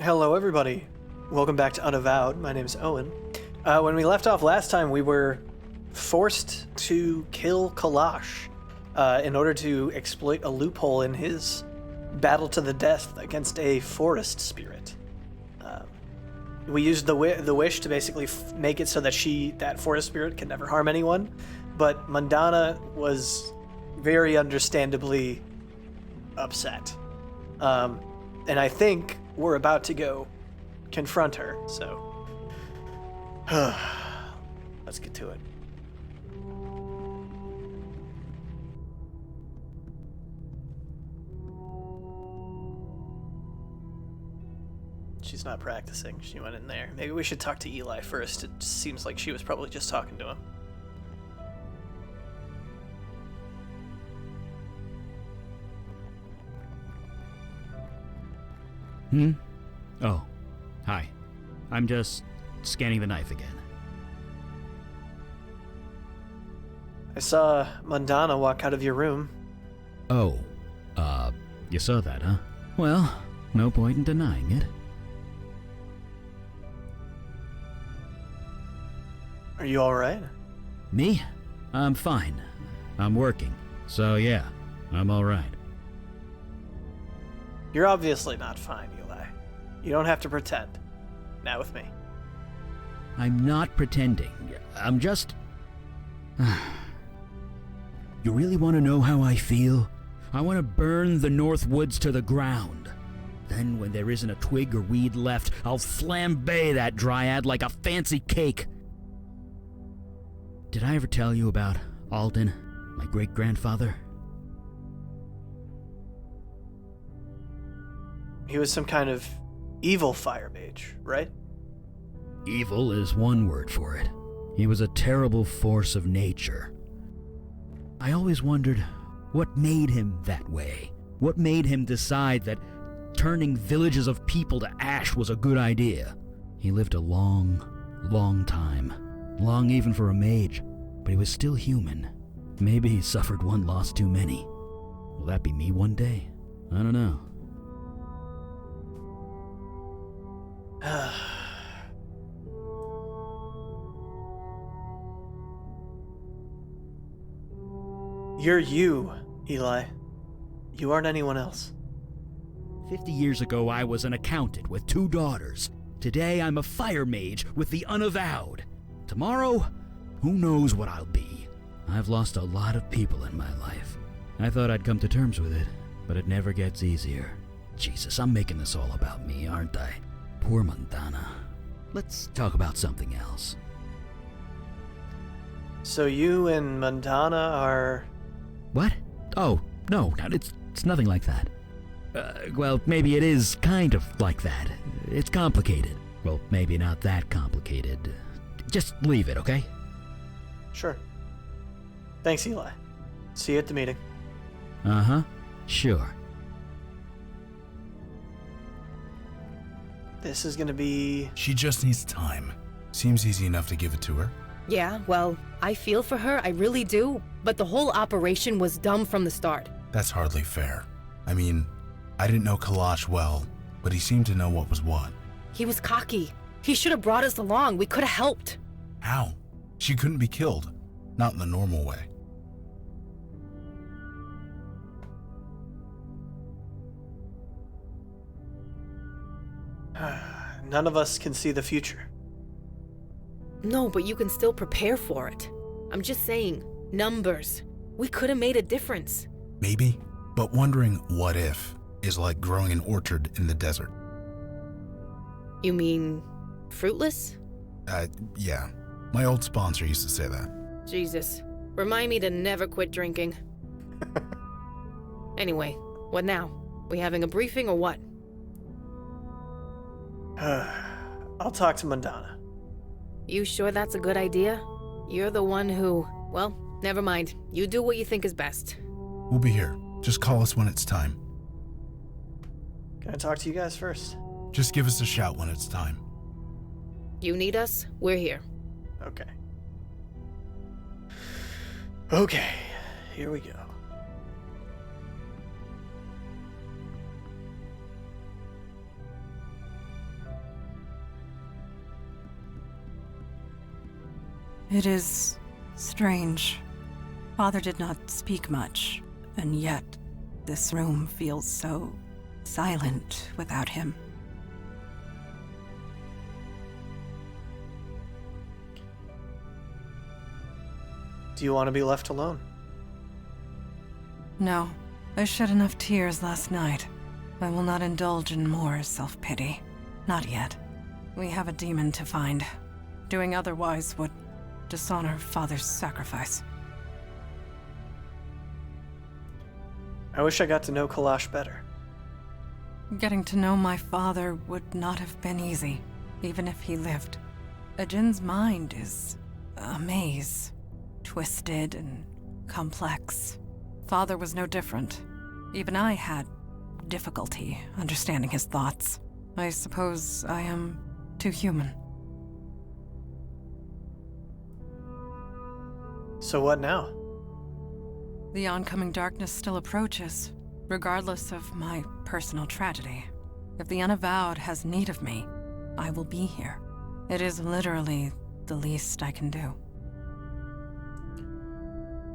Hello, everybody. Welcome back to Unavowed. My name is Owen. When we left off last time, we were forced to kill Kalash in order to exploit a loophole in his battle to the death against a forest spirit. We used the wish to basically make it so that that forest spirit can never harm anyone, but Mandana was very understandably upset. And I think we're about to go confront her, so let's get to it. She's not practicing. She went in there. Maybe we should talk to Eli first. It seems like she was probably just talking to him. Oh, hi. I'm just scanning the knife again. I saw Mandana walk out of your room. Oh, you saw that, huh? Well, no point in denying it. Are you alright? Me? I'm fine. I'm working. So yeah, I'm alright. You're obviously not fine, Eli. You don't have to pretend. Not with me. I'm not pretending. I'm just... You really want to know how I feel? I want to burn the North Woods to the ground. Then when there isn't a twig or weed left, I'll flambe that dryad like a fancy cake. Did I ever tell you about Alden, my great-grandfather? He was some kind of evil fire mage, right? Evil is one word for it. He was a terrible force of nature. I always wondered what made him that way. What made him decide that turning villages of people to ash was a good idea. He lived a long, long time. Long even for a mage, but he was still human. Maybe he suffered one loss too many. Will that be me one day? I don't know. You're you, Eli. You aren't anyone else. 50 years ago, I was an accountant with 2 daughters. Today, I'm a fire mage with the Unavowed. Tomorrow, who knows what I'll be. I've lost a lot of people in my life. I thought I'd come to terms with it, but it never gets easier. Jesus, I'm making this all about me, aren't I? Poor Mandana. Let's talk about something else. So you and Mandana are... What? Oh, no, it's nothing like that. Well, maybe it is kind of like that. It's complicated. Well, maybe not that complicated. Just leave it, okay? Sure. Thanks, Eli. See you at the meeting. Uh-huh. Sure. This is gonna be... She just needs time. Seems easy enough to give it to her. Yeah, well, I feel for her, I really do. But the whole operation was dumb from the start. That's hardly fair. I mean, I didn't know Kalash well, but he seemed to know what was what. He was cocky. He should have brought us along. We could have helped. How? She couldn't be killed. Not in the normal way. None of us can see the future. No, but you can still prepare for it. I'm just saying, numbers. We could have made a difference. Maybe, but wondering what if is like growing an orchard in the desert. You mean fruitless? Yeah. My old sponsor used to say that. Jesus. Remind me to never quit drinking. Anyway, what now? We having a briefing or what? I'll talk to Mandana. You sure that's a good idea? You're the one who... Well, never mind. You do what you think is best. We'll be here. Just call us when it's time. Can I talk to you guys first? Just give us a shout when it's time. You need us? We're here. Okay. Okay, here we go. It is strange. Father did not speak much, and yet this room feels so silent without him. Do you want to be left alone? No, I shed enough tears last night. I will not indulge in more self-pity. Not yet. We have a demon to find. Doing otherwise would dishonor Father's sacrifice. I wish I got to know Kalash better. Getting to know my father would not have been easy, even if he lived. Ajin's mind is a maze. Twisted and complex. Father was no different. Even I had difficulty understanding his thoughts. I suppose I am too human. So what now? The oncoming darkness still approaches, regardless of my personal tragedy. If the Unavowed has need of me, I will be here. It is literally the least I can do.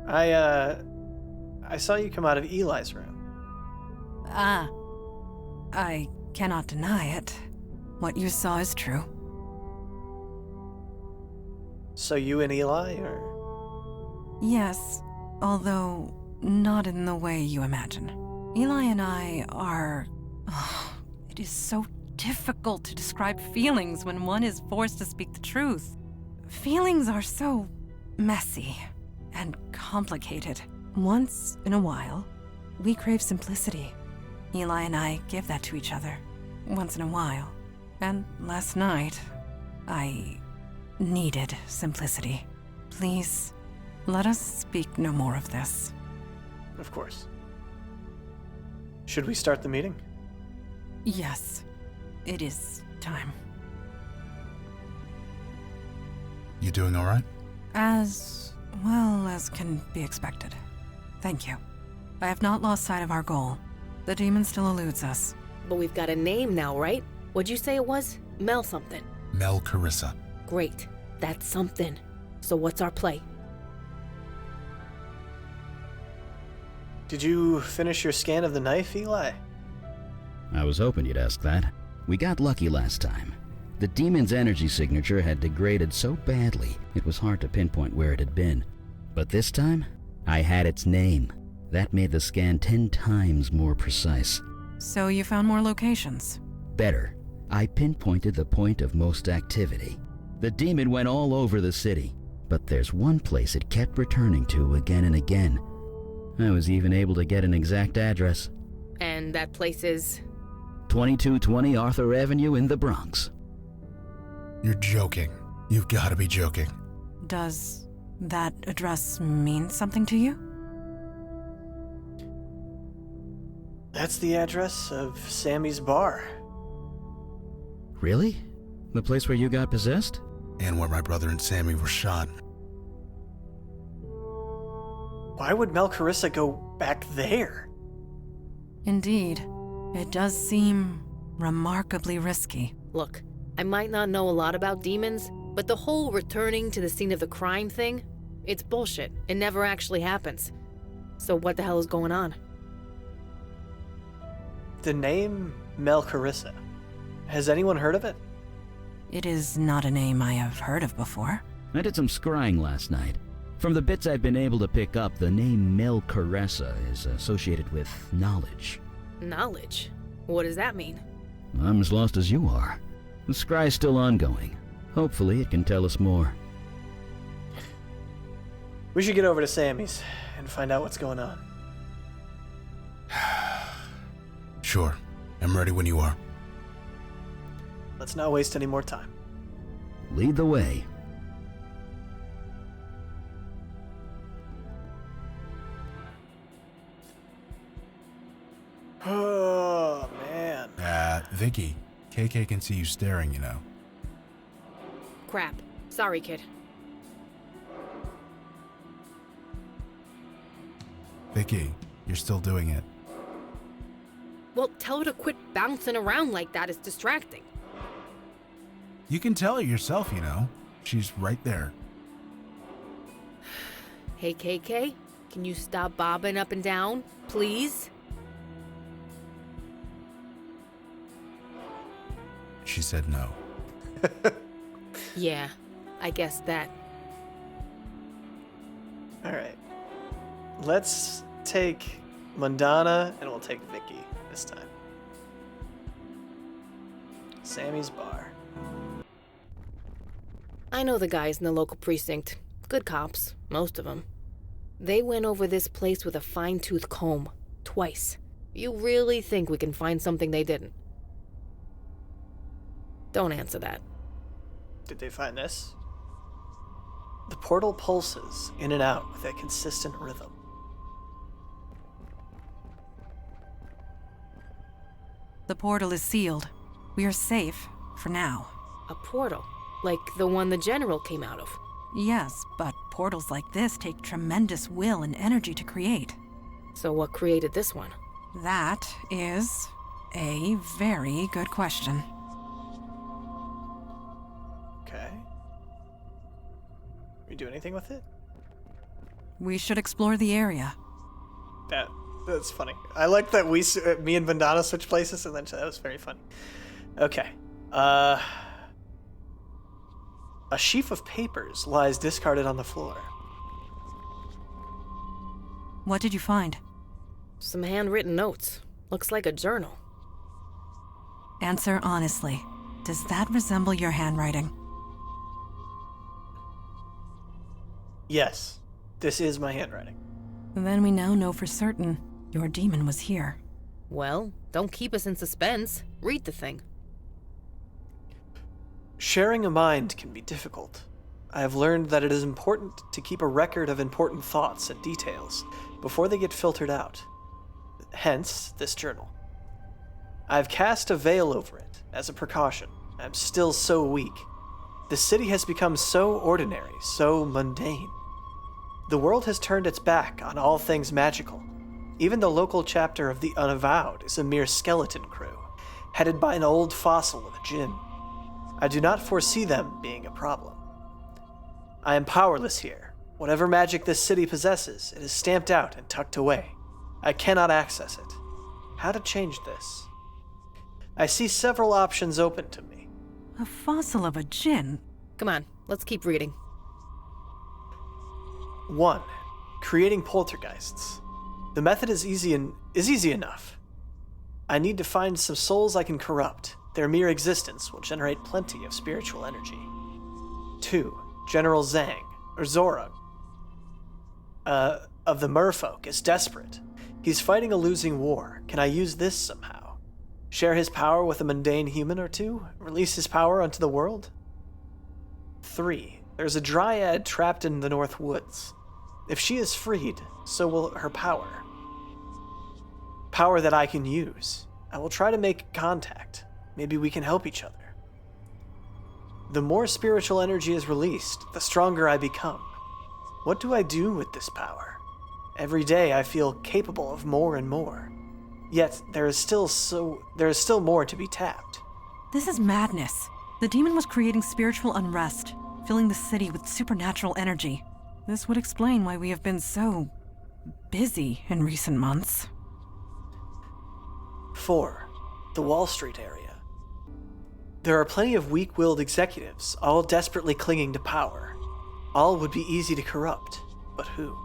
I saw you come out of Eli's room. Ah. I cannot deny it. What you saw is true. So you and Eli, or? Yes, although not in the way you imagine. Eli and I are... it is so difficult to describe feelings when one is forced to speak the truth. Feelings are so messy and complicated. Once in a while, we crave simplicity. Eli and I give that to each other, once in a while. And last night, I needed simplicity. Please, let us speak no more of this. Of course. Should we start the meeting? Yes, it is time. You doing all right? As well as can be expected. Thank you. I have not lost sight of our goal. The demon still eludes us. But we've got a name now, right? What'd you say it was? Mel something. Mel Carissa. Great. That's something. So what's our play? Did you finish your scan of the knife, Eli? I was hoping you'd ask that. We got lucky last time. The demon's energy signature had degraded so badly, it was hard to pinpoint where it had been. But this time, I had its name. That made the scan 10 times more precise. So you found more locations? Better. I pinpointed the point of most activity. The demon went all over the city, but there's one place it kept returning to again and again. I was even able to get an exact address. And that place is? 2220 Arthur Avenue in the Bronx. You're joking. You've got to be joking. Does that address mean something to you? That's the address of Sammy's bar. Really? The place where you got possessed? And where my brother and Sammy were shot. Why would Mel Carissa go back there? Indeed. It does seem remarkably risky. Look, I might not know a lot about demons, but the whole returning to the scene of the crime thing, it's bullshit. It never actually happens. So what the hell is going on? The name Mel Carissa. Has anyone heard of it? It is not a name I have heard of before. I did some scrying last night. From the bits I've been able to pick up, the name Mel Carissa is associated with knowledge. Knowledge? What does that mean? I'm as lost as you are. The scry's still ongoing. Hopefully it can tell us more. We should get over to Sammy's and find out what's going on. Sure. I'm ready when you are. Let's not waste any more time. Lead the way. Oh, man. Vicky, KK can see you staring, you know. Crap. Sorry, kid. Vicky, you're still doing it. Well, tell her to quit bouncing around like that. It's distracting. You can tell her yourself, you know. She's right there. Hey, KK, can you stop bobbing up and down, please? She said no. Yeah, I guess that. All right. Let's take Mundana and we'll take Vicky this time. Sammy's bar. I know the guys in the local precinct. Good cops, most of them. They went over this place with a fine-tooth comb, twice. You really think we can find something they didn't? Don't answer that. Did they find this? The portal pulses in and out with a consistent rhythm. The portal is sealed. We are safe, for now. A portal, like the one the General came out of. Yes, but portals like this take tremendous will and energy to create. So what created this one? That is a very good question. Okay. We do anything with it? We should explore the area. That's funny. I like that me and Vandana switched places, and then that was very funny. Okay. A sheaf of papers lies discarded on the floor. What did you find? Some handwritten notes. Looks like a journal. Answer honestly. Does that resemble your handwriting? Yes, this is my handwriting. Then we now know for certain your demon was here. Well, don't keep us in suspense. Read the thing. Sharing a mind can be difficult. I have learned that it is important to keep a record of important thoughts and details before they get filtered out. Hence, this journal. I have cast a veil over it as a precaution. I'm still so weak. The city has become so ordinary, so mundane. The world has turned its back on all things magical. Even the local chapter of the Unavowed is a mere skeleton crew, headed by an old fossil of a djinn. I do not foresee them being a problem. I am powerless here. Whatever magic this city possesses, it is stamped out and tucked away. I cannot access it. How to change this? I see several options open to me. A fossil of a djinn? Come on, let's keep reading. 1. Creating poltergeists. The method is easy enough. I need to find some souls I can corrupt. Their mere existence will generate plenty of spiritual energy. 2. General Zhang, or Zorog, of the Merfolk, is desperate. He's fighting a losing war. Can I use this somehow? Share his power with a mundane human or two? Release his power unto the world? 3. There's a dryad trapped in the North Woods. If she is freed, so will her power. Power that I can use. I will try to make contact. Maybe we can help each other. The more spiritual energy is released, the stronger I become. What do I do with this power? Every day I feel capable of more and more. Yet there is still more to be tapped. This is madness. The demon was creating spiritual unrest, filling the city with supernatural energy. This would explain why we have been so busy in recent months. 4. The Wall Street area. There are plenty of weak-willed executives, all desperately clinging to power. All would be easy to corrupt, but who?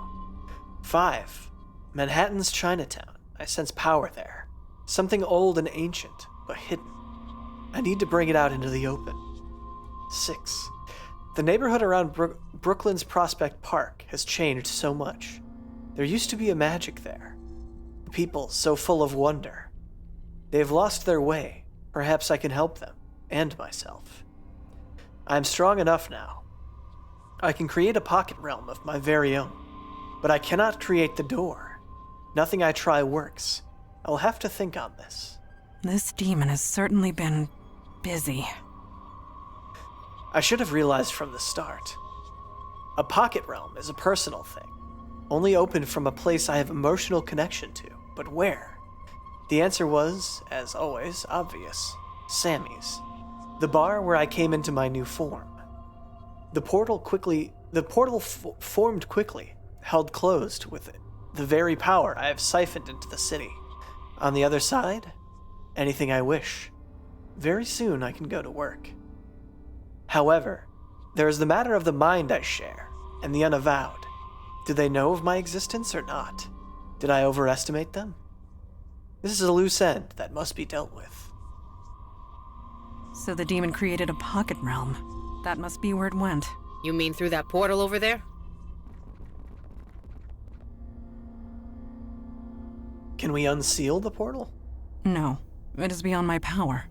5. Manhattan's Chinatown. I sense power there. Something old and ancient, but hidden. I need to bring it out into the open. 6. The neighborhood around Brooklyn's Prospect Park has changed so much. There used to be a magic there. The people so full of wonder. They have lost their way. Perhaps I can help them, and myself. I am strong enough now. I can create a pocket realm of my very own, but I cannot create the door. Nothing I try works. I will have to think on this. This demon has certainly been busy. I should have realized from the start. A pocket realm is a personal thing, only open from a place I have emotional connection to, but where? The answer was, as always, obvious. Sammy's. The bar where I came into my new form. The portal quickly The portal formed quickly, held closed with it, the very power I have siphoned into the city. On the other side, anything I wish. Very soon I can go to work. However, there is the matter of the mind I share, and the Unavowed. Do they know of my existence or not? Did I overestimate them? This is a loose end that must be dealt with. So the demon created a pocket realm. That must be where it went. You mean through that portal over there? Can we unseal the portal? No, it is beyond my power.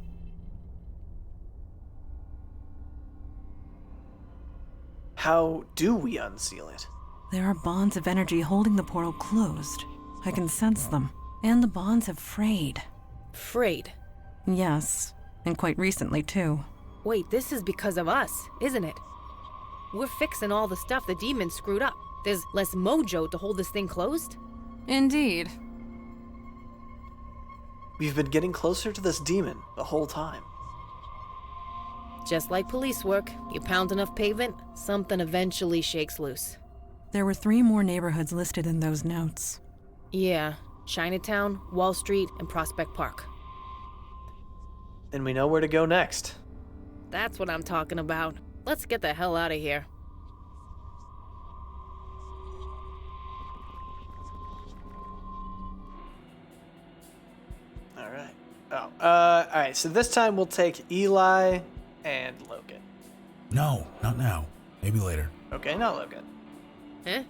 How do we unseal it? There are bonds of energy holding the portal closed. I can sense them. And the bonds have frayed. Frayed? Yes, and quite recently, too. Wait, this is because of us, isn't it? We're fixing all the stuff the demon screwed up. There's less mojo to hold this thing closed? Indeed. We've been getting closer to this demon the whole time. Just like police work, you pound enough pavement, something eventually shakes loose. There were 3 more neighborhoods listed in those notes. Yeah, Chinatown, Wall Street, and Prospect Park. Then we know where to go next. That's what I'm talking about. Let's get the hell out of here. Alright. Alright, so this time we'll take Eli and Logan. No, not now. Maybe later. Okay, not Logan. Huh?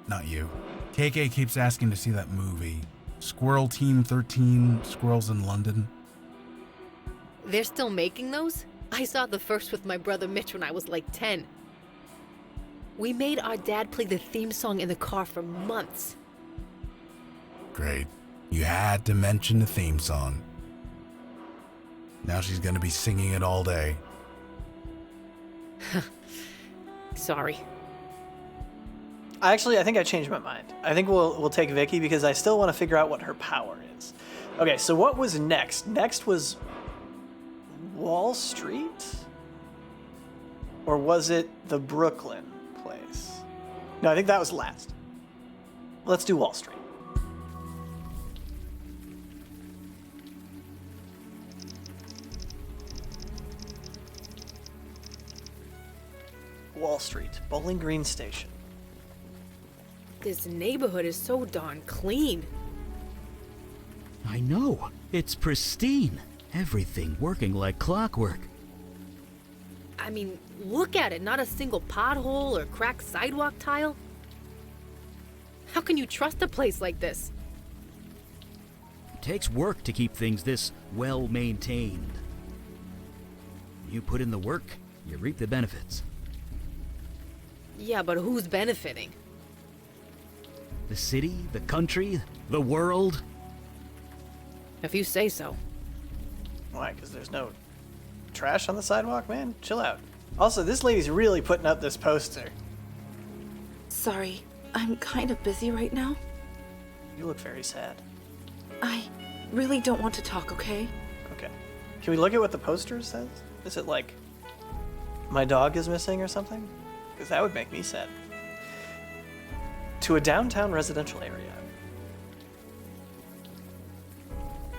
Not you. KK keeps asking to see that movie. Squirrel Team 13, Squirrels in London. They're still making those? I saw the first with my brother Mitch when I was like 10. We made our dad play the theme song in the car for months. Great. You had to mention the theme song. Now she's gonna be singing it all day. Sorry. I think I changed my mind. I think we'll take Vicky because I still want to figure out what her power is. Okay, so what was next? Next was Wall Street? Or was it the Brooklyn place? No, I think that was last. Let's do Wall Street. Wall Street, Bowling Green Station. This neighborhood is so darn clean. I know. It's pristine. Everything working like clockwork. I mean, look at it. Not a single pothole or cracked sidewalk tile. How can you trust a place like this? It takes work to keep things this well maintained. You put in the work, you reap the benefits. Yeah, but who's benefiting? The city, the country, the world. If you say so. Why? Because there's no trash on the sidewalk, man? Chill out. Also, this lady's really putting up this poster. Sorry, I'm kind of busy right now. You look very sad. I really don't want to talk, okay? Okay. Can we look at what the poster says? Is it like, my dog is missing or something? Because that would make me sad. To a downtown residential area.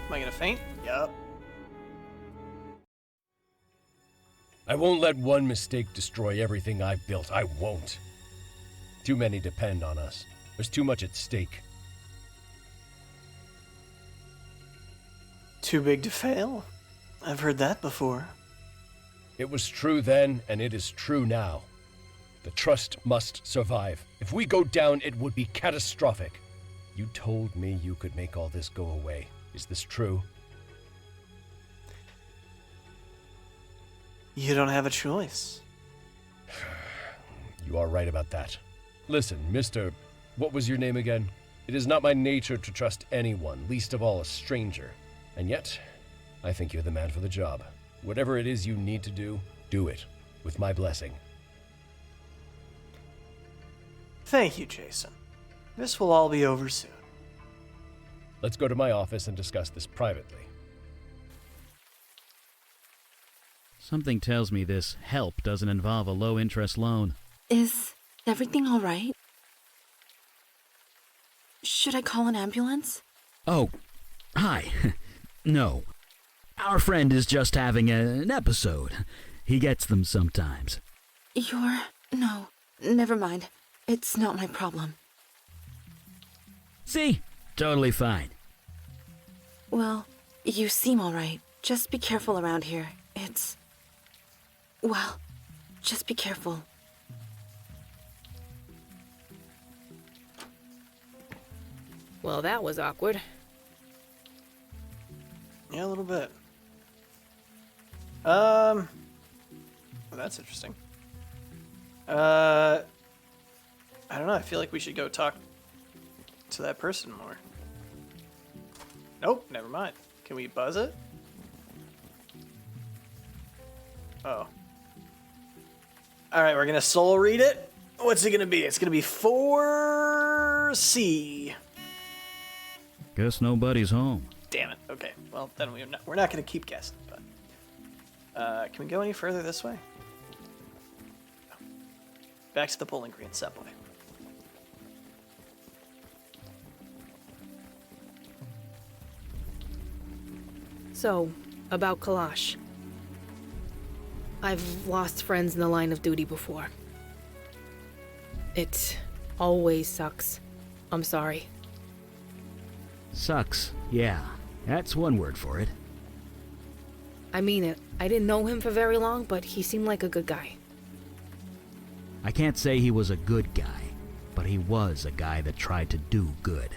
Am I gonna faint? Yup. I won't let one mistake destroy everything I've built. I won't. Too many depend on us. There's too much at stake. Too big to fail? I've heard that before. It was true then, and it is true now. The trust must survive. If we go down, it would be catastrophic. You told me you could make all this go away. Is this true? You don't have a choice. You are right about that. Listen, Mr. What was your name again? It is not my nature to trust anyone, least of all a stranger. And yet, I think you're the man for the job. Whatever it is you need to do it, with my blessing. Thank you, Jason. This will all be over soon. Let's go to my office and discuss this privately. Something tells me this help doesn't involve a low-interest loan. Is everything all right? Should I call an ambulance? Oh, hi. No. Our friend is just having an episode. He gets them sometimes. No, never mind. It's not my problem. See? Totally fine. Well, you seem all right. Just be careful around here. Well, just be careful. Well, that was awkward. Yeah, a little bit. Well, that's interesting. I don't know. I feel like we should go talk to that person more. Nope, never mind. Can we buzz it? Oh. Alright, we're gonna soul read it. What's it gonna be? It's gonna be 4C. Guess nobody's home. Damn it. Okay, well, then we're not gonna keep guessing, but... can we go any further this way? No. Back to the Bowling Green subway. So, about Kalash. I've lost friends in the line of duty before. It always sucks. I'm sorry. Sucks, yeah. That's one word for it. I mean it. I didn't know him for very long, but he seemed like a good guy. I can't say he was a good guy, but he was a guy that tried to do good.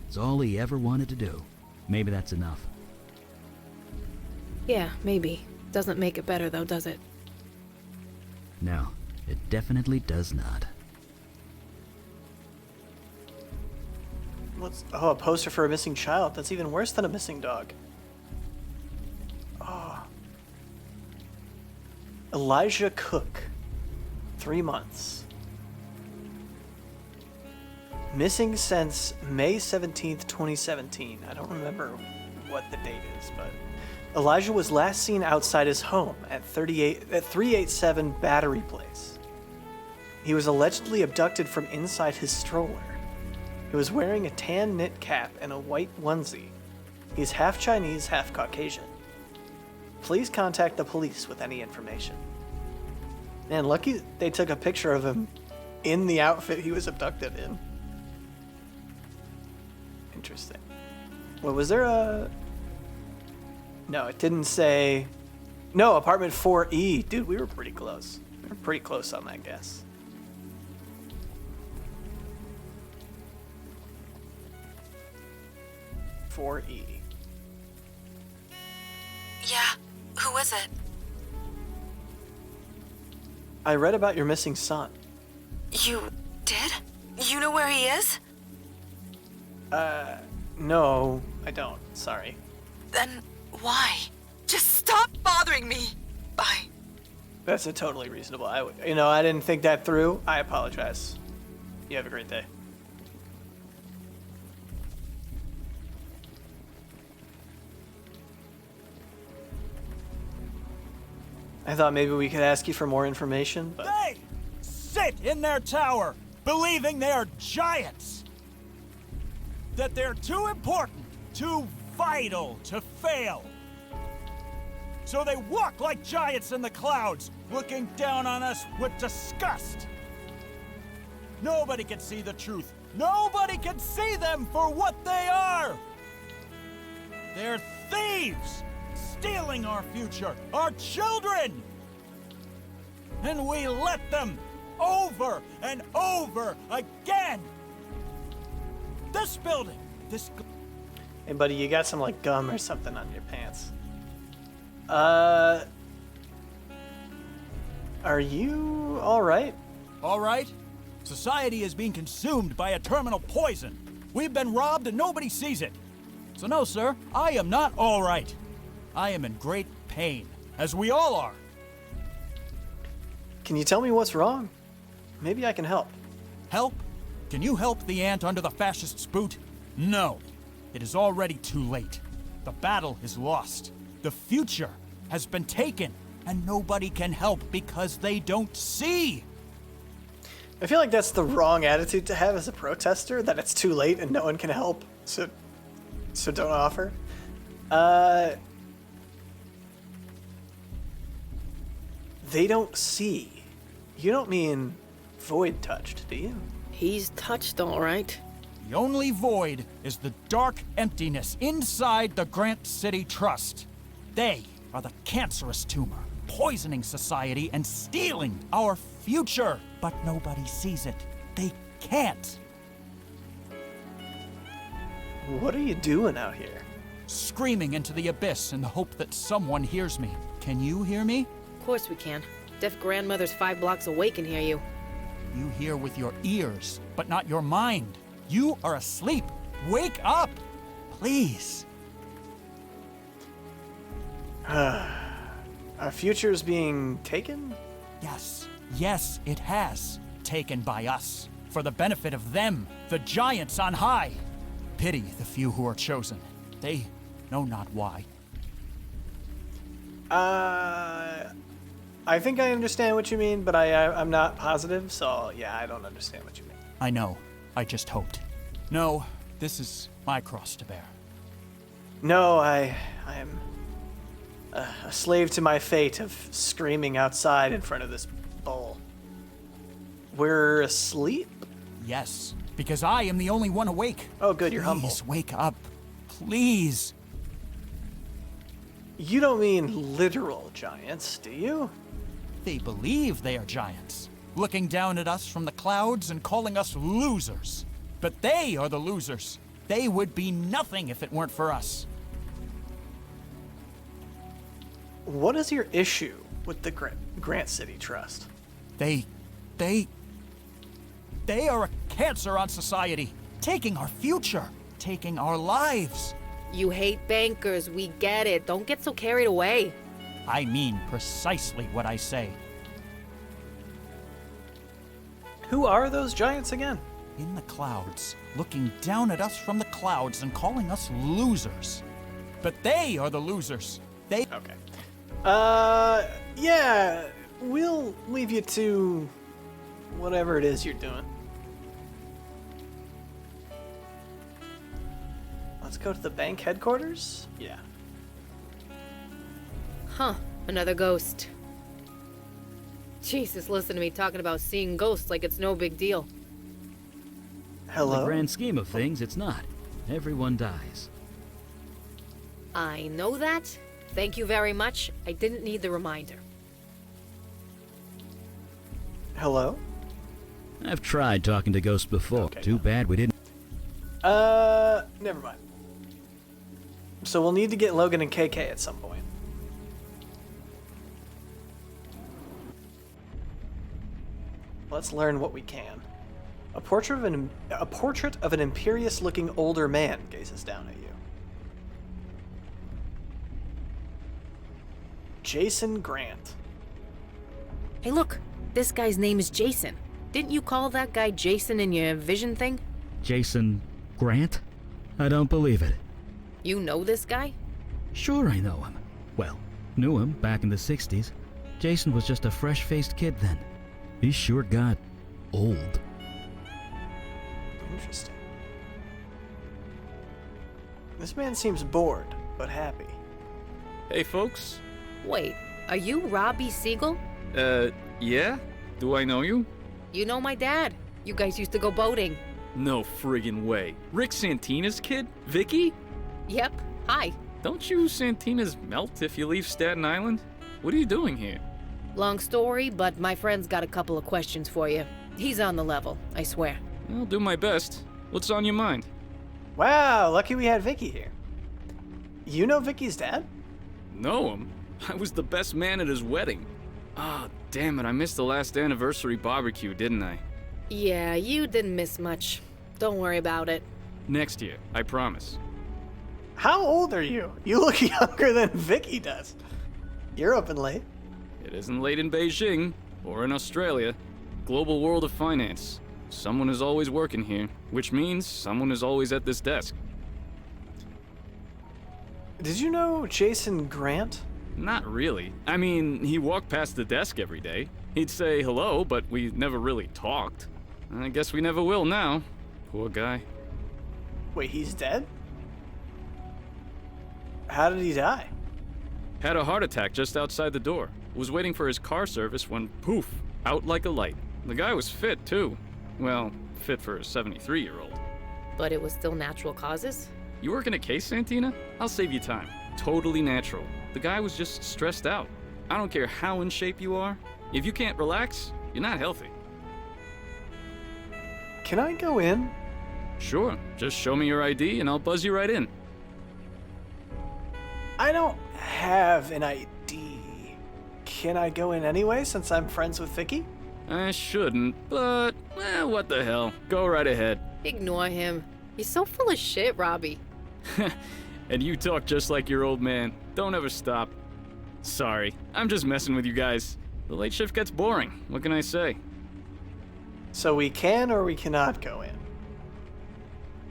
It's all he ever wanted to do. Maybe that's enough. Yeah, maybe. Doesn't make it better though, does it? No, it definitely does not. A poster for a missing child. That's even worse than a missing dog. Oh. Elijah Cook. 3 months. Missing since May 17th, 2017. I don't remember what the date is, but... Elijah was last seen outside his home at 387 Battery Place. He was allegedly abducted from inside his stroller. He was wearing a tan knit cap and a white onesie. He's half Chinese, half Caucasian. Please contact the police with any information. Man, lucky they took a picture of him in the outfit he was abducted in. Interesting. Well, was there a... No, it didn't say... No, apartment 4E. Dude, we were pretty close. We were pretty close on that guess. Yeah, who is it? I read about your missing son. You did? You know where he is? No, I don't. Sorry. Then why? Just stop bothering me. Bye. That's a totally reasonable. I didn't think that through. I apologize. You have a great day. I thought maybe we could ask you for more information, but... They sit in their tower, believing they are giants. That they're too important, too vital to fail. So they walk like giants in the clouds, looking down on us with disgust. Nobody can see the truth. Nobody can see them for what they are. They're thieves, stealing our future, our children. And we let them over and over again. This building, this... Hey, buddy, you got some, like, gum or something on your pants. Are you alright? All right? Society is being consumed by a terminal poison. We've been robbed and nobody sees it. So no, sir, I am not all right. I am in great pain, as we all are. Can you tell me what's wrong? Maybe I can help. Help? Can you help the ant under the fascist's boot? No. It is already too late. The battle is lost. The future has been taken, and nobody can help because they don't see. I feel like that's the wrong attitude to have as a protester, that it's too late and no one can help, so don't offer. They don't see. You don't mean void touched, do you? He's touched, all right. The only void is the dark emptiness inside the Grant City Trust. They are the cancerous tumor, poisoning society and stealing our future. But nobody sees it. They can't. What are you doing out here? Screaming into the abyss in the hope that someone hears me. Can you hear me? Of course we can. Deaf grandmother's 5 blocks away can hear you. You hear with your ears, but not your mind. You are asleep. Wake up! Please. Our future is being taken? Yes, it has. Taken by us. For the benefit of them, the giants on high. Pity the few who are chosen. They know not why. I think I understand what you mean, but I'm not positive, so yeah, I don't understand what you mean. I know. I just hoped. No, this is my cross to bear. No, I am a slave to my fate of screaming outside in front of this bowl. We're asleep? Yes, because I am the only one awake. Oh, good, you're humble. Please wake up. Please. You don't mean literal giants, do you? They believe they are giants, looking down at us from the clouds and calling us losers. But they are the losers. They would be nothing if it weren't for us. What is your issue with the Grant City Trust? They are a cancer on society, taking our future, taking our lives. You hate bankers, we get it. Don't get so carried away. I mean precisely what I say. Who are those giants again? In the clouds, looking down at us from the clouds and calling us losers. But they are the losers. They... Okay. Yeah, we'll leave you to whatever it is you're doing. Let's go to the bank headquarters? Yeah. Huh, another ghost. Jesus, listen to me talking about seeing ghosts like it's no big deal. In Hello? the grand scheme of things, it's not. Everyone dies. I know that. Thank you very much. I didn't need the reminder. Hello? I've tried talking to ghosts before. Okay, Too bad we didn't. Never mind. So we'll need to get Logan and KK at some point. Let's learn what we can. A portrait of an imperious-looking older man gazes down at you. Jason Grant. Hey, look. This guy's name is Jason. Didn't you call that guy Jason in your vision thing? Jason Grant? I don't believe it. You know this guy? Sure I know him. Well, knew him back in the 60s. Jason was just a fresh-faced kid then. He sure got old. Interesting. This man seems bored, but happy. Hey, folks. Wait, are you Robbie Siegel? Yeah? Do I know you? You know my dad. You guys used to go boating. No friggin' way. Rick Santina's kid? Vicky? Yep. Hi. Don't you Santinas melt if you leave Staten Island? What are you doing here? Long story, but my friend's got a couple of questions for you. He's on the level, I swear. I'll do my best. What's on your mind? Wow, lucky we had Vicky here. You know Vicky's dad? Know him? I was the best man at his wedding. Ah, damn it, I missed the last anniversary barbecue, didn't I? Yeah, you didn't miss much. Don't worry about it. Next year, I promise. How old are you? You look younger than Vicky does. You're up and late. It isn't late in Beijing, or in Australia. Global world of finance. Someone is always working here, which means someone is always at this desk. Did you know Jason Grant? Not really. I mean, he walked past the desk every day. He'd say hello, but we never really talked. I guess we never will now. Poor guy. Wait, he's dead? How did he die? Had a heart attack just outside the door. Was waiting for his car service when, poof, out like a light. The guy was fit, too. Well, fit for a 73-year-old. But it was still natural causes? You working a case, Santina? I'll save you time. Totally natural. The guy was just stressed out. I don't care how in shape you are. If you can't relax, you're not healthy. Can I go in? Sure, just show me your ID and I'll buzz you right in. I don't have an ID. Can I go in anyway since I'm friends with Vicky? I shouldn't, but, what the hell. Go right ahead. Ignore him. He's so full of shit, Robbie. And you talk just like your old man. Don't ever stop. Sorry, I'm just messing with you guys. The late shift gets boring. What can I say? So we can or we cannot go in.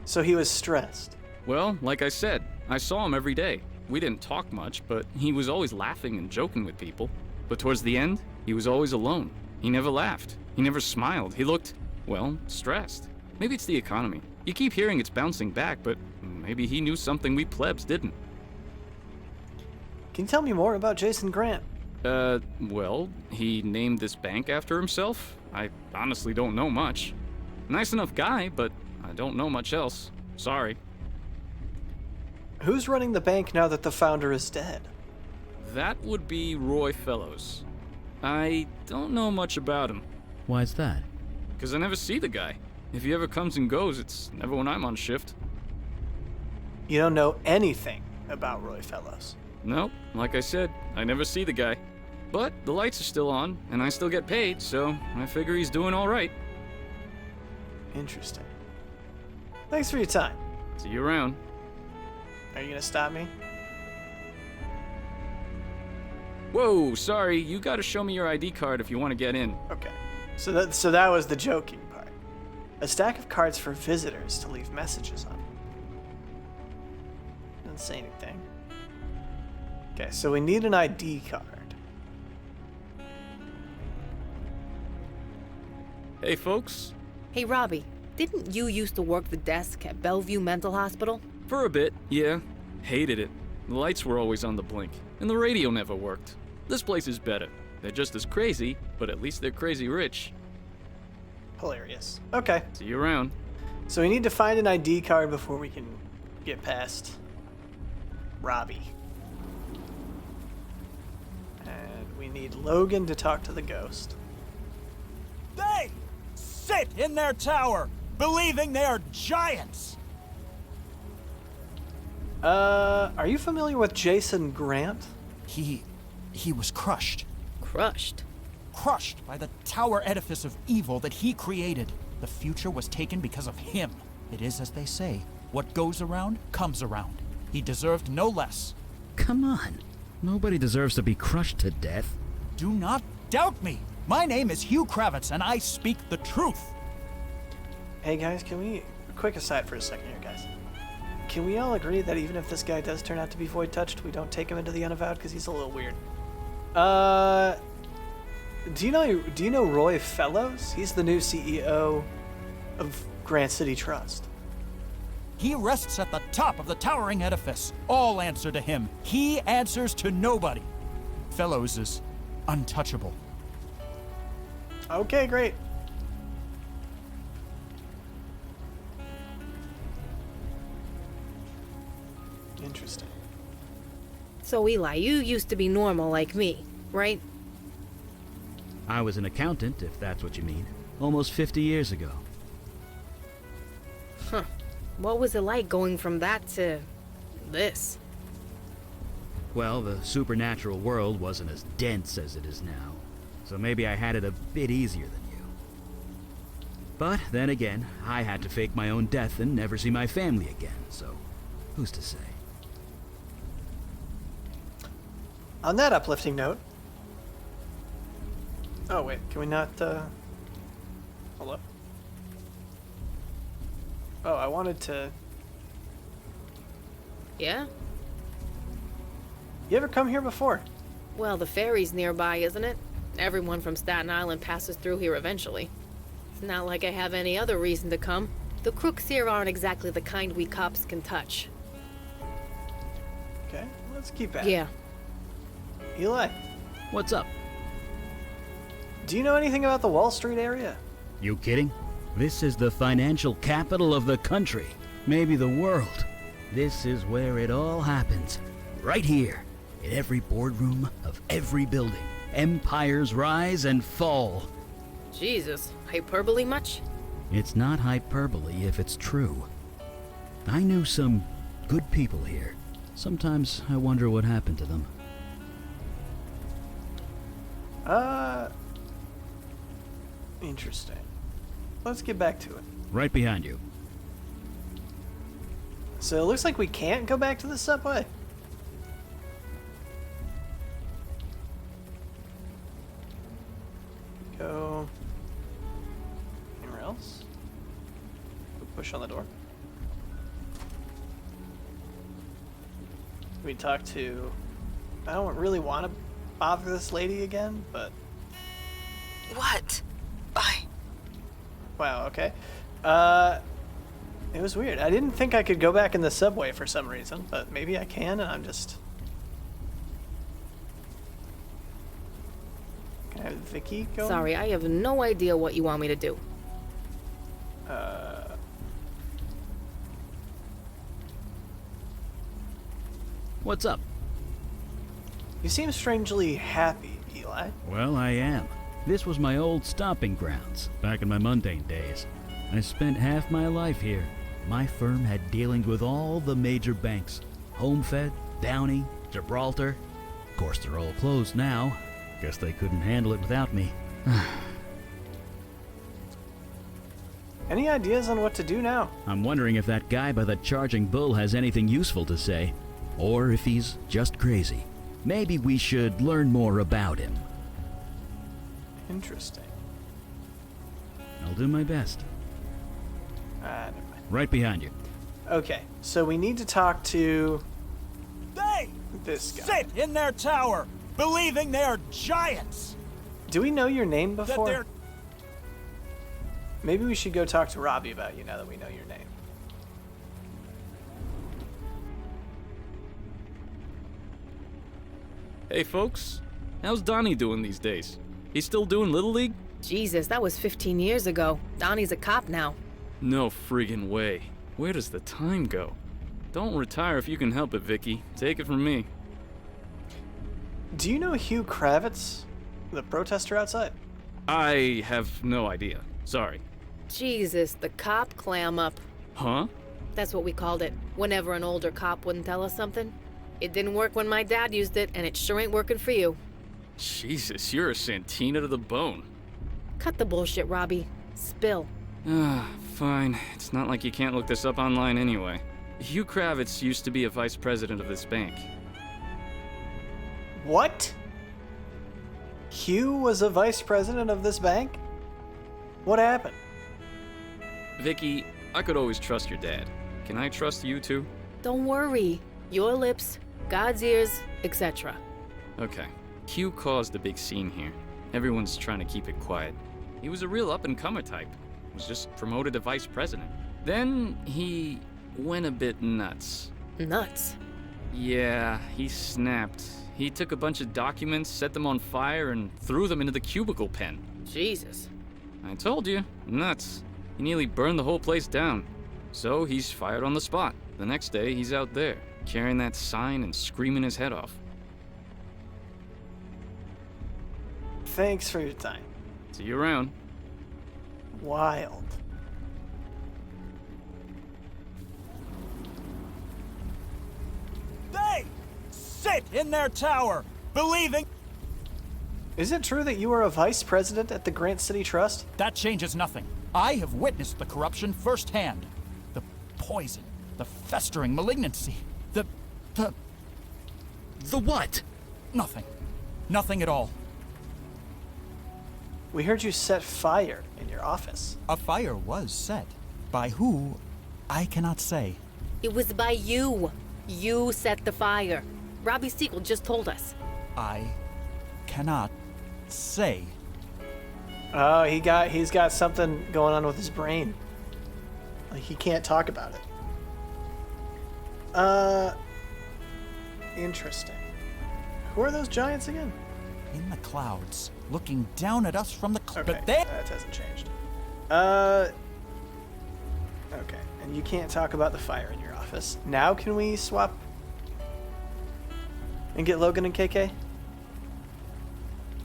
So he was stressed. Well, like I said, I saw him every day. We didn't talk much, but he was always laughing and joking with people. But towards the end, he was always alone. He never laughed. He never smiled. He looked, well, stressed. Maybe it's the economy. You keep hearing it's bouncing back, but maybe he knew something we plebs didn't. Can you tell me more about Jason Grant? Well, he named this bank after himself. I honestly don't know much. Nice enough guy, but I don't know much else. Sorry. Who's running the bank now that the founder is dead? That would be Roy Fellows. I don't know much about him. Why's that? Because I never see the guy. If he ever comes and goes, it's never when I'm on shift. You don't know anything about Roy Fellows. Nope, like I said, I never see the guy. But the lights are still on, and I still get paid, so I figure he's doing all right. Interesting. Thanks for your time. See you around. Are you gonna stop me? Whoa, sorry, you gotta show me your ID card if you want to get in. Okay. So that was the joking part. A stack of cards for visitors to leave messages on. Didn't say anything. Okay, so we need an ID card. Hey, folks. Hey, Robbie, didn't you used to work the desk at Bellevue Mental Hospital? For a bit, yeah. Hated it. The lights were always on the blink, and the radio never worked. This place is better. They're just as crazy, but at least they're crazy rich. Hilarious. Okay. See you around. So we need to find an ID card before we can get past Robbie. And we need Logan to talk to the ghost. They sit in their tower, believing they are giants. Are you familiar with Jason Grant? He was crushed. Crushed. Crushed by the tower edifice of evil that he created. The future was taken because of him. It is as they say, what goes around comes around. He deserved no less. Come on. Nobody deserves to be crushed to death. Do not doubt me. My name is Hugh Kravitz, and I speak the truth. Hey guys, quick aside for a second here, guys. Can we all agree that even if this guy does turn out to be void touched, we don't take him into the Unavowed because he's a little weird? Do you know Roy Fellows? He's the new CEO of Grant City Trust. He rests at the top of the towering edifice. All answer to him. He answers to nobody. Fellows is untouchable. Okay, great. Interesting. So, Eli, you used to be normal like me, right? I was an accountant, if that's what you mean. Almost 50 years ago. Huh. What was it like going from that to this? Well, the supernatural world wasn't as dense as it is now, so maybe I had it a bit easier than you. But then again, I had to fake my own death and never see my family again, so who's to say? On that uplifting note... Oh, wait, can we not, Hold up. Oh, I wanted to... Yeah? You ever come here before? Well, the ferry's nearby, isn't it? Everyone from Staten Island passes through here eventually. It's not like I have any other reason to come. The crooks here aren't exactly the kind we cops can touch. Okay, let's keep at it. Yeah. Eli, What's up? do you know anything about the Wall Street area? You kidding? This is the financial capital of the country, maybe the world. This is where it all happens. Right here, in every boardroom of every building. Empires rise and fall. Jesus, hyperbole much? It's not hyperbole if it's true. I knew some good people here. Sometimes I wonder what happened to them. Interesting. Let's get back to it. Right behind you. So it looks like we can't go back to the subway. Go anywhere else? Push on the door. We talk to... I don't really want to bother this lady again, but... What? Bye. Wow, okay. It was weird. I didn't think I could go back in the subway for some reason, but maybe I can, and I'm just... Can I have Vicky go? Sorry, I have no idea what you want me to do. What's up? You seem strangely happy, Eli. Well, I am. This was my old stomping grounds, back in my mundane days. I spent half my life here. My firm had dealings with all the major banks. Homefed, Downey, Gibraltar. Of course, they're all closed now. Guess they couldn't handle it without me. Any ideas on what to do now? I'm wondering if that guy by the charging bull has anything useful to say. Or if he's just crazy. Maybe we should learn more about him. Interesting. I'll do my best. Never mind. Right behind you. Okay, so we need to talk to They this guy. sit in their tower, believing they're giants. Do we know your name That before? they're Maybe we should go talk to Robbie about you now that we know your name. Hey, folks. How's Donnie doing these days? He's still doing Little League? Jesus, that was 15 years ago. Donnie's a cop now. No friggin' way. Where does the time go? Don't retire if you can help it, Vicky. Take it from me. Do you know Hugh Kravitz, the protester outside? I have no idea. Sorry. Jesus, the cop clam up. Huh? That's what we called it. Whenever an older cop wouldn't tell us something. It didn't work when my dad used it, and it sure ain't working for you. Jesus, you're a Santina to the bone. Cut the bullshit, Robbie. Spill. Fine. It's not like you can't look this up online anyway. Hugh Kravitz used to be a vice president of this bank. What? Hugh was a vice president of this bank? What happened? Vicky, I could always trust your dad. Can I trust you too? Don't worry. Your lips, God's ears, etc. Okay. Hugh caused a big scene here. Everyone's trying to keep it quiet. He was a real up-and-comer type. Was just promoted to vice president. Then he went a bit nuts. Nuts. Yeah, he snapped. He took a bunch of documents, set them on fire, and threw them into the cubicle pen. Jesus. I told you, nuts. He nearly burned the whole place down. So he's fired on the spot. The next day, he's out there, carrying that sign and screaming his head off. Thanks for your time. See you around. Wild. They sit in their tower, believing Is it true that you were a vice president at the Grant City Trust? that changes nothing. I have witnessed the corruption firsthand. The poison, the festering malignancy, the The what? nothing. Nothing at all. We heard you set fire in your office. A fire was set. By who, I cannot say. It was by you. You set the fire. Robbie Siegel just told us. I cannot say. Oh, he's got something going on with his brain. Like he can't talk about it. Interesting. Who are those giants again? In the clouds, looking down at us from the Okay, but they that hasn't changed. Okay, and you can't talk about the fire in your office. Now can we swap and get Logan and KK?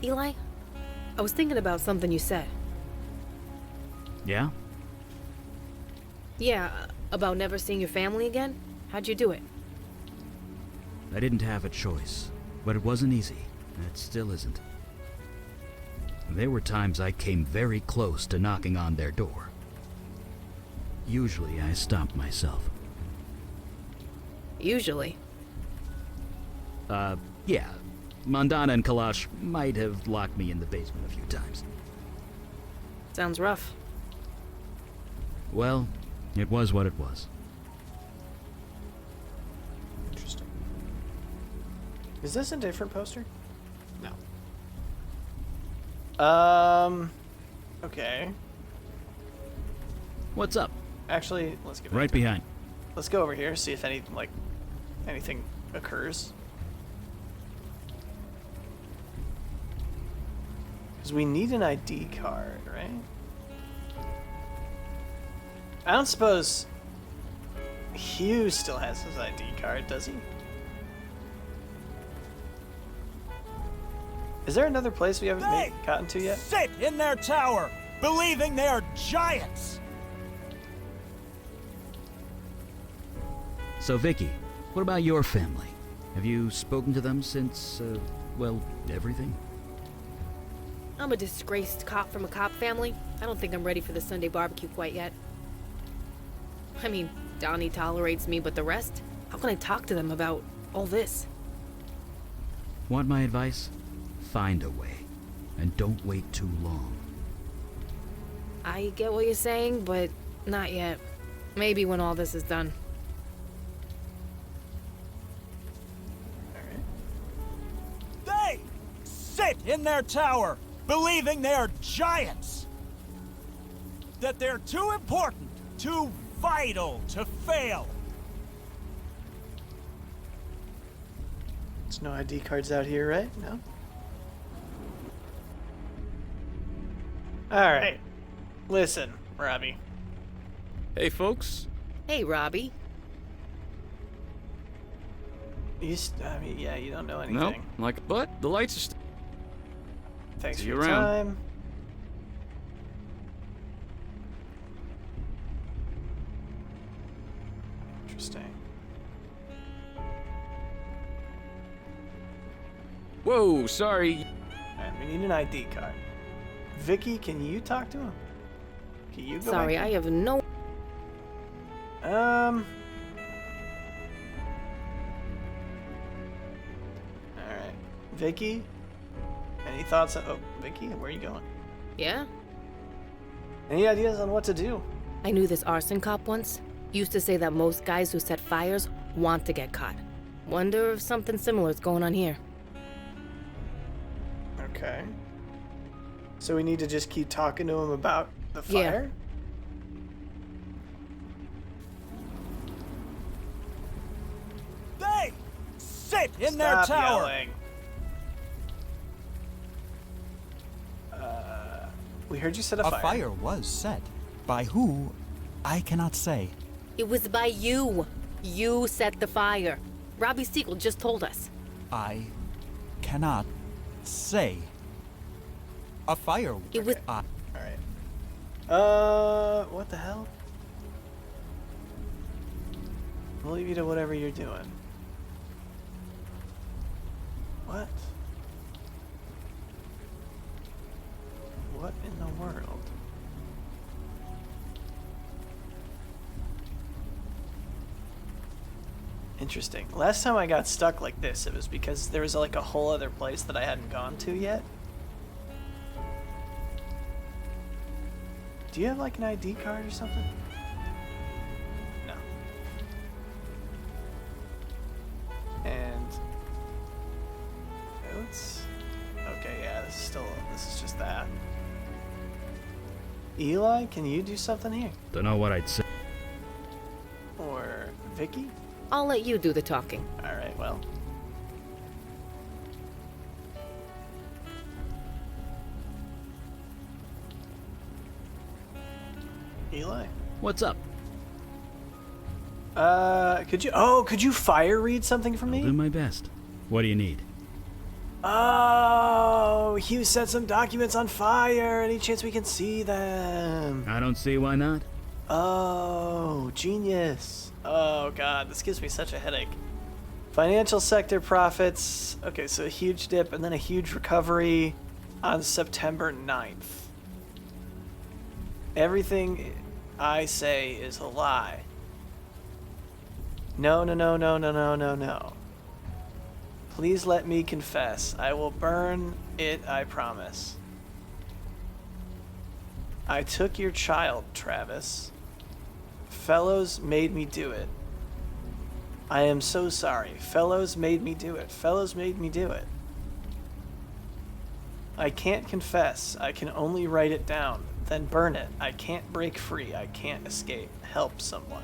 Eli, I was thinking about something you said. Yeah? Yeah, about never seeing your family again? How'd you do it? I didn't have a choice, but it wasn't easy. It still isn't. There were times I came very close to knocking on their door. Usually I stopped myself. Usually. Yeah. Mandana and Kalash might have locked me in the basement a few times. Sounds rough. Well, it was what it was. Interesting. Is this a different poster? No. Okay. What's up? Actually, let's get back Right to it. behind. Let's go over here, see if anything occurs. Because we need an ID card, right? I don't suppose Hugh still has his ID card, does he? Is there another place we haven't gotten to yet? sit in their tower, believing they are giants. So, Vicky, what about your family? Have you spoken to them since, well, everything? I'm a disgraced cop from a cop family. I don't think I'm ready for the Sunday barbecue quite yet. I mean, Donnie tolerates me, but the rest? How can I talk to them about all this? Want my advice? Find a way. And don't wait too long. I get what you're saying, but not yet. Maybe when all this is done. They sit in their tower, believing they are giants. That they're too important, too vital to fail. There's no ID cards out here, right? No? Alright. Listen, Robbie. Hey, folks. Hey, Robbie. I mean, yeah, you don't know anything. No, but the lights are still. Thanks for See you your around. time. Interesting. Whoa, sorry. Alright, we need an ID card. Vicky, can you talk to him? Can you go Sorry, I back have no... there? Alright. Vicky? Any thoughts? Oh, Vicky, where are you going? Yeah? Any ideas on what to do? I knew this arson cop once. Used to say that most guys who set fires want to get caught. Wonder if something similar is going on here. Okay. So we need to just keep talking to him about the fire? They sit in their Stop tower. yelling. We heard you set a A fire. fire was set. By who, I cannot say. It was by you. You set the fire. Robbie Siegel just told us. I cannot say. A fire. It was... Alright. What the hell? We'll leave you to whatever you're doing. What? What in the world? Interesting. Last time I got stuck like this, it was because there was like a whole other place that I hadn't gone to yet. Do you have like an ID card or something? No. And notes? Okay, yeah, this is just that. Eli, can you do something here? Don't know what I'd say. Or Vicky? I'll let you do the talking. Alright, well. Eli? What's up? Could you fire read something for me? I'll do my best. What do you need? Oh, Hugh set some documents on fire. Any chance we can see them? I don't see why not. Oh, genius. Oh god, this gives me such a headache. Financial sector profits. Okay, so a huge dip and then a huge recovery on September 9th. Everything I say is a lie. No. Please let me confess. I will burn it, I promise. I took your child, Travis. Fellows made me do it. I am so sorry. Fellows made me do it. Fellows made me do it. I can't confess. I can only write it down, then burn it. I can't break free. I can't escape. Help someone.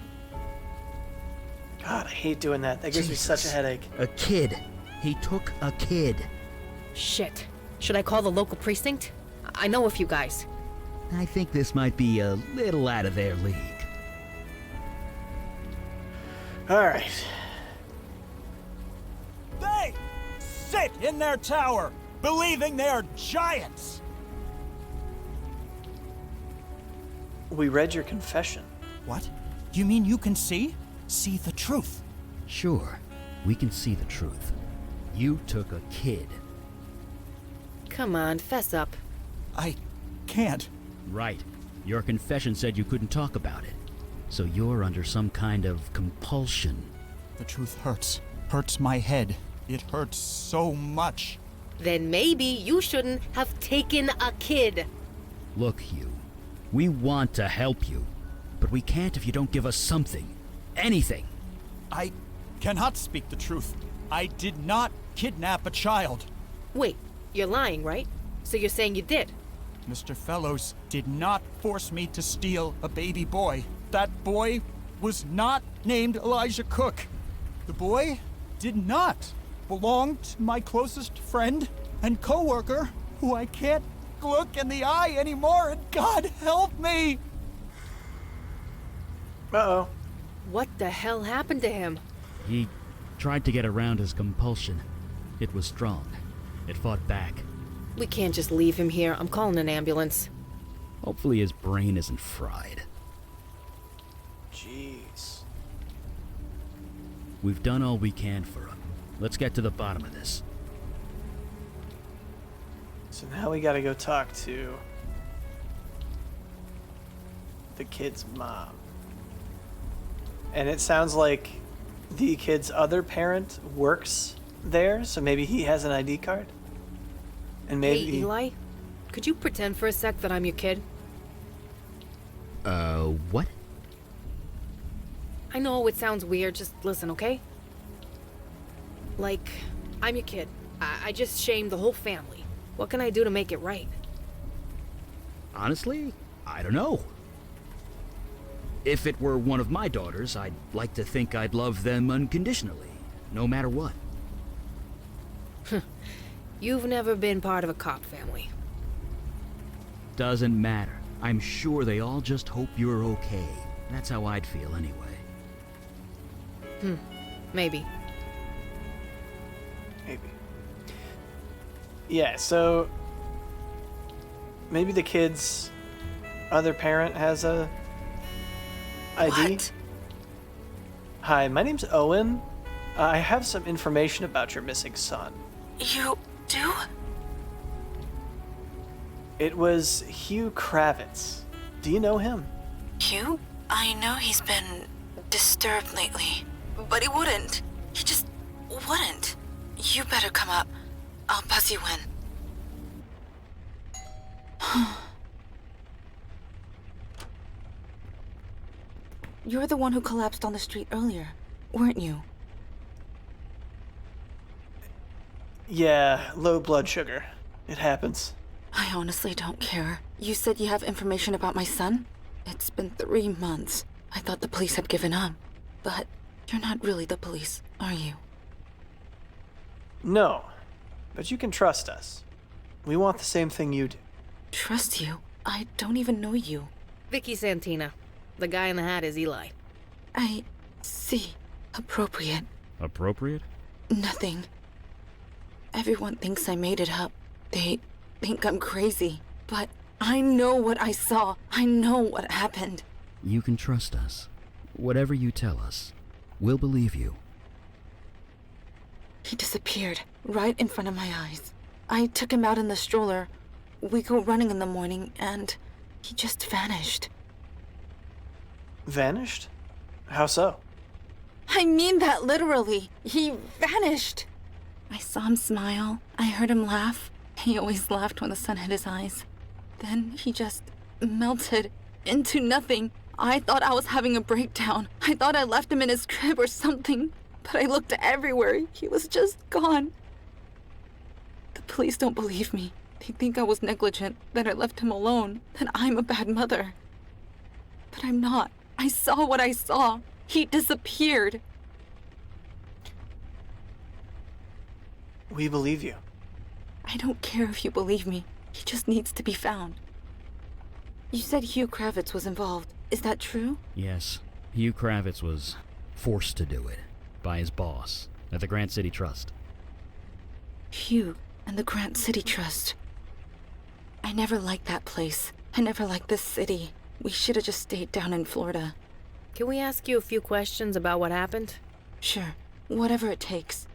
God, I hate doing that. That gives me such a headache. A kid. He took a kid. Shit. Should I call the local precinct? I know a few guys. I think this might be a little out of their league. Alright. They sit in their tower, believing they are giants. We read your confession. What? You mean you can see? See the truth? Sure, we can see the truth. You took a kid. Come on, fess up. I can't. Right. Your confession said you couldn't talk about it. So you're under some kind of compulsion. The truth hurts. Hurts my head. It hurts so much. Then maybe you shouldn't have taken a kid. Look, Hugh. We want to help you. But we can't if you don't give us something. Anything. I cannot speak the truth. I did not kidnap a child. Wait, you're lying, right? So you're saying you did? Mr. Fellows did not force me to steal a baby boy. That boy was not named Elijah Cook. The boy did not belong to my closest friend and coworker, who I can't look in the eye anymore, and God help me! Uh-oh. What the hell happened to him? He tried to get around his compulsion. It was strong. It fought back. We can't just leave him here. I'm calling an ambulance. Hopefully his brain isn't fried. Jeez. We've done all we can for him. Let's get to the bottom of this. So now we gotta go talk to the kid's mom. And it sounds like the kid's other parent works there, so maybe he has an ID card? And maybe... Hey, Eli, could you pretend for a sec that I'm your kid? What? I know it sounds weird, just listen, okay? Like, I'm your kid. I just shamed the whole family. What can I do to make it right? Honestly, I don't know. If it were one of my daughters, I'd like to think I'd love them unconditionally, no matter what. You've never been part of a cop family. Doesn't matter. I'm sure they all just hope you're okay. That's how I'd feel anyway. Maybe. Maybe. Yeah, so... maybe the kid's other parent has a... ID? What? Hi, my name's Owen. I have some information about your missing son. You do? It was Hugh Kravitz. Do you know him? Hugh? I know he's been disturbed lately, but he wouldn't. He just wouldn't. You better come up. I'll buzz you in. You're the one who collapsed on the street earlier, weren't you? Yeah, low blood sugar. It happens. I honestly don't care. You said you have information about my son? It's been 3 months. I thought the police had given up. But you're not really the police, are you? No, but you can trust us. We want the same thing you do. Trust you? I don't even know you. Vicky Santina. The guy in the hat is Eli. I see. Appropriate. Appropriate? Nothing. Everyone thinks I made it up. They think I'm crazy. But I know what I saw. I know what happened. You can trust us. Whatever you tell us, we'll believe you. He disappeared right in front of my eyes. I took him out in the stroller. We go running in the morning, and he just vanished. Vanished? How so? I mean that literally. He vanished. I saw him smile. I heard him laugh. He always laughed when the sun hit his eyes. Then he just melted into nothing. I thought I was having a breakdown. I thought I left him in his crib or something. But I looked everywhere. He was just gone. The police don't believe me. They think I was negligent, that I left him alone, that I'm a bad mother. But I'm not. I saw what I saw. He disappeared. We believe you. I don't care if you believe me. He just needs to be found. You said Hugh Kravitz was involved. Is that true? Yes, Hugh Kravitz was forced to do it by his boss at the Grant City Trust. Hugh and the Grant City Trust. I never liked that place. I never liked this city. We should have just stayed down in Florida. Can we ask you a few questions about what happened? Sure, whatever it takes.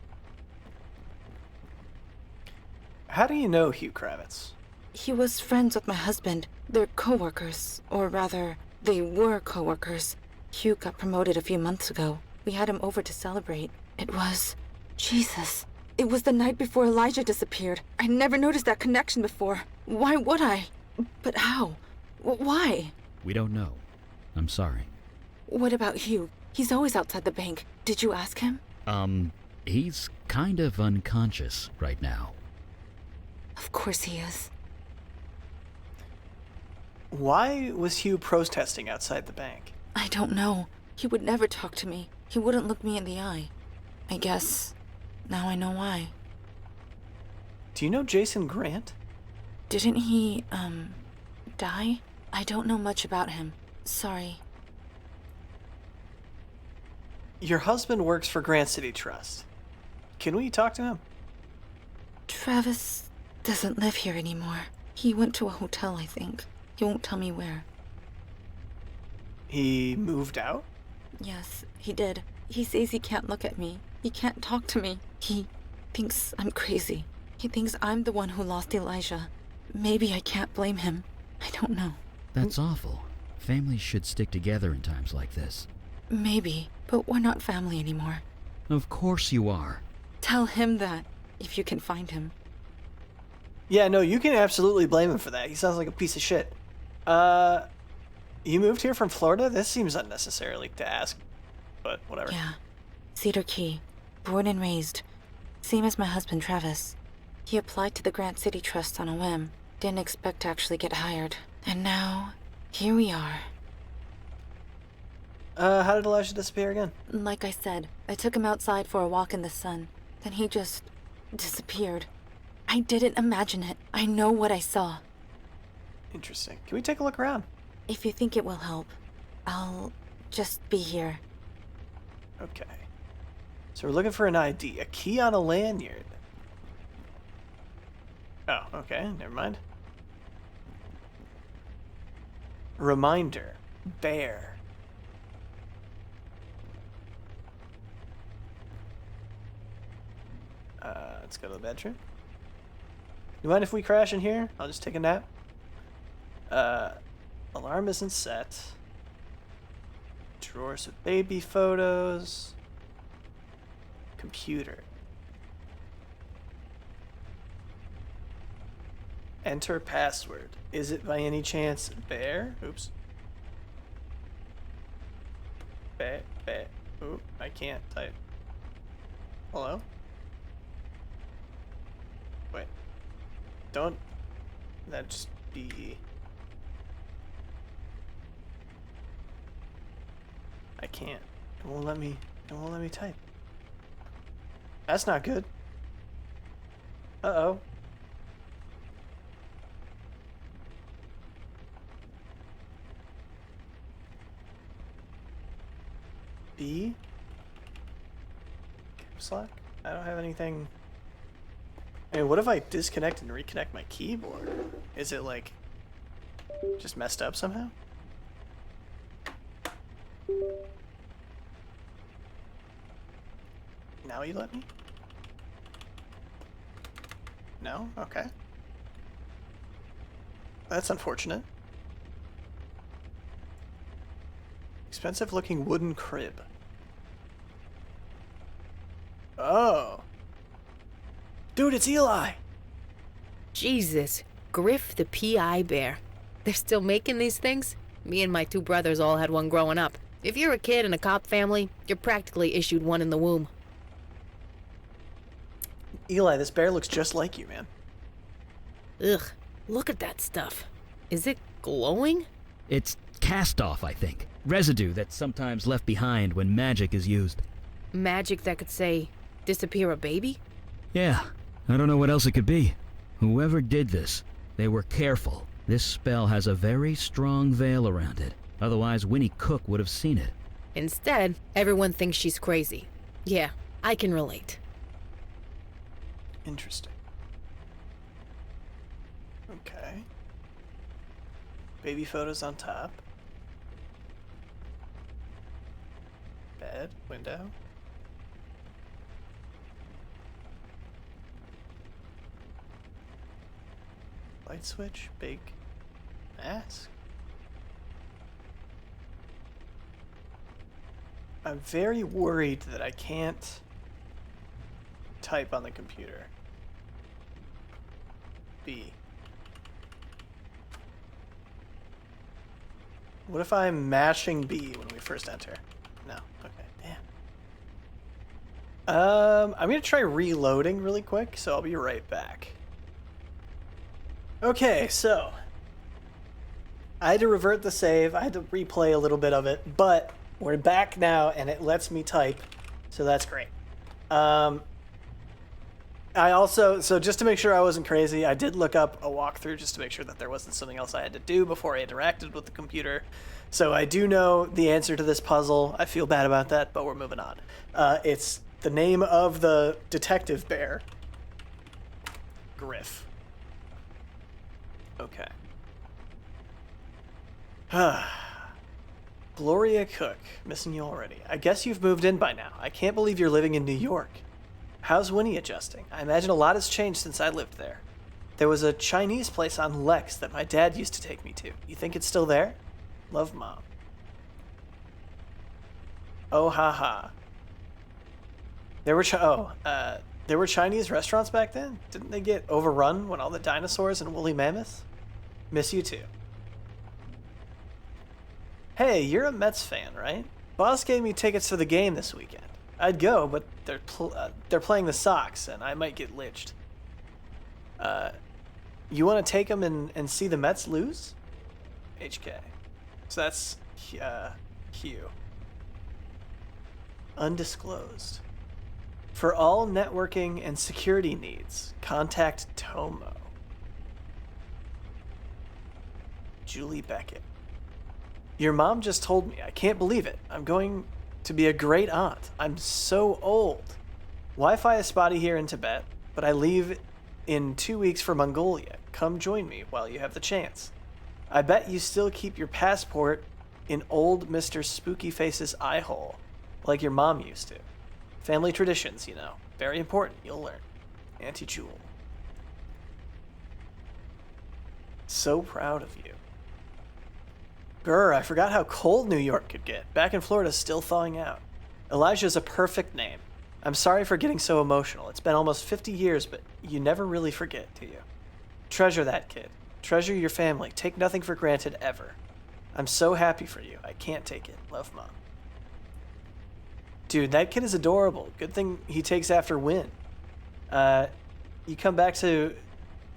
How do you know Hugh Kravitz? He was friends with my husband. They're co-workers, or rather, they were co-workers. Hugh got promoted a few months ago. We had him over to celebrate. It was... Jesus. It was the night before Elijah disappeared. I never noticed that connection before. Why would I? But how? Why? We don't know. I'm sorry. What about Hugh? He's always outside the bank. Did you ask him? He's kind of unconscious right now. Of course he is. Why was Hugh protesting outside the bank? I don't know. He would never talk to me. He wouldn't look me in the eye. I guess now I know why. Do you know Jason Grant? Didn't he, die? I don't know much about him. Sorry. Your husband works for Grant City Trust. Can we talk to him? Travis doesn't live here anymore. He went to a hotel, I think. He won't tell me where. He moved out? Yes, he did. He says he can't look at me. He can't talk to me. He thinks I'm crazy. He thinks I'm the one who lost Elijah. Maybe I can't blame him. I don't know. That's awful. Families should stick together in times like this. Maybe, but we're not family anymore. Of course you are. Tell him that, if you can find him. Yeah, no, you can absolutely blame him for that. He sounds like a piece of shit. You moved here from Florida? This seems unnecessary to ask, but whatever. Yeah. Cedar Key. Born and raised. Same as my husband, Travis. He applied to the Grant City Trust on a whim. Didn't expect to actually get hired. And now, here we are. How did Elijah disappear again? Like I said, I took him outside for a walk in the sun. Then he just disappeared. I didn't imagine it. I know what I saw. Interesting. Can we take a look around? If you think it will help, I'll just be here. Okay. So we're looking for an ID. A key on a lanyard. Oh, okay. Never mind. Reminder. Bear. Let's go to the bedroom. You mind if we crash in here? I'll just take a nap. Alarm isn't set. Drawers with baby photos. Computer. Enter password. Is it by any chance bear? Oops. Bear. Oop, I can't type. Hello? Wait. Don't... That'd just be... I can't. It won't let me type. That's not good. Uh-oh. B? Caps lock? I don't have anything... I mean, what if I disconnect and reconnect my keyboard? Is it, like, just messed up somehow? Now you let me? No? Okay. That's unfortunate. Expensive looking wooden crib. Oh. Dude, it's Eli! Jesus, Griff the PI bear. They're still making these things? Me and my two brothers all had one growing up. If you're a kid in a cop family, you're practically issued one in the womb. Eli, this bear looks just like you, man. Ugh, look at that stuff. Is it glowing? It's cast off, I think. Residue that's sometimes left behind when magic is used. Magic that could, say, disappear a baby? Yeah, I don't know what else it could be. Whoever did this, they were careful. This spell has a very strong veil around it. Otherwise, Winnie Cook would have seen it. Instead, everyone thinks she's crazy. Yeah, I can relate. Interesting. Okay. Baby photos on top. Bed, window. Light switch, big mask. I'm very worried that I can't type on the computer. B. What if I'm mashing B when we first enter? No. Okay, damn. I'm gonna try reloading really quick, so I'll be right back. Okay, so I had to revert the save. I had to replay a little bit of it, but we're back now and it lets me type, so that's great. I also, so just to make sure I wasn't crazy, I did look up a walkthrough just to make sure that there wasn't something else I had to do before I interacted with the computer. So I do know the answer to this puzzle. I feel bad about that, but we're moving on. It's the name of the detective bear. Griff. Okay. Gloria Cook, missing you already. I guess you've moved in by now. I can't believe you're living in New York. How's Winnie adjusting? I imagine a lot has changed since I lived there. There was a Chinese place on Lex that my dad used to take me to. You think it's still there? Love, Mom. Oh, haha. There were Chinese restaurants back then? Didn't they get overrun when all the dinosaurs and woolly mammoths? Miss you too. Hey, you're a Mets fan, right? Boss gave me tickets to the game this weekend. I'd go, but they're playing the Sox, and I might get lynched. You want to take them and see the Mets lose? HK. So that's Hugh. Undisclosed. For all networking and security needs, contact Tomo. Julie Beckett. Your mom just told me. I can't believe it. I'm going to be a great aunt. I'm so old. Wi-Fi is spotty here in Tibet, but I leave in 2 weeks for Mongolia. Come join me while you have the chance. I bet you still keep your passport in old Mr. Spooky Face's eye hole, like your mom used to. Family traditions, you know. Very important. You'll learn. Auntie Jewel. So proud of you. Grr, I forgot how cold New York could get. Back in Florida, still thawing out. Elijah's a perfect name. I'm sorry for getting so emotional. It's been almost 50 years, but you never really forget, do you? Treasure that kid. Treasure your family. Take nothing for granted, ever. I'm so happy for you. I can't take it. Love, Mom. Dude, that kid is adorable. Good thing he takes after Win. You come back to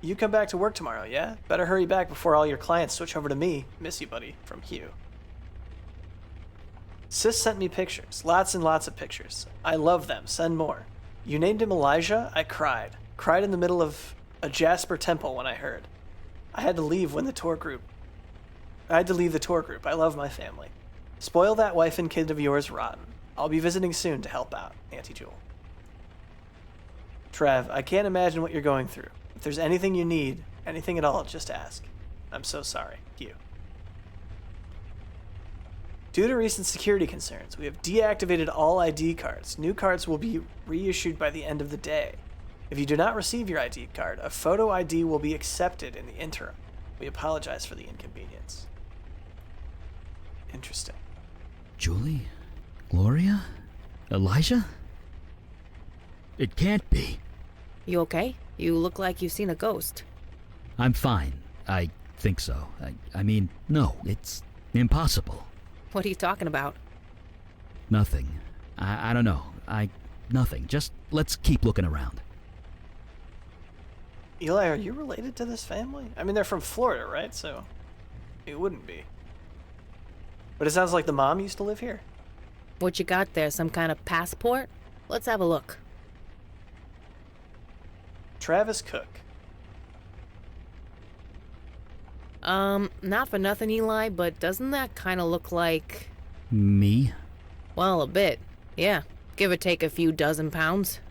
You come back to work tomorrow, yeah? Better hurry back before all your clients switch over to me. Miss you, buddy. From Hugh. Sis sent me pictures. Lots and lots of pictures. I love them. Send more. You named him Elijah? I cried. Cried in the middle of a Jasper temple when I heard. I had to leave the tour group. I love my family. Spoil that wife and kid of yours rotten. I'll be visiting soon to help out. Auntie Jewel. Trev, I can't imagine what you're going through. If there's anything you need, anything at all, just ask. I'm so sorry. Hugh. Due to recent security concerns, we have deactivated all ID cards. New cards will be reissued by the end of the day. If you do not receive your ID card, a photo ID will be accepted in the interim. We apologize for the inconvenience. Interesting. Julie? Gloria? Elijah? It can't be. You okay? You look like you've seen a ghost. I'm fine. I think so. I mean, no, it's impossible. What are you talking about? Nothing. I don't know. Nothing. Just let's keep looking around. Eli, are you related to this family? I mean, they're from Florida, right? So it wouldn't be. But it sounds like the mom used to live here. What you got there? Some kind of passport? Let's have a look. Travis Cook. Not for nothing, Eli, but doesn't that kind of look like... Me? Well, a bit. Yeah. Give or take a few dozen pounds.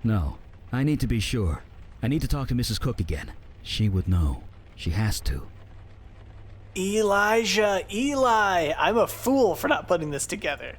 No. I need to be sure. I need to talk to Mrs. Cook again. She would know. She has to. Elijah! Eli! I'm a fool for not putting this together.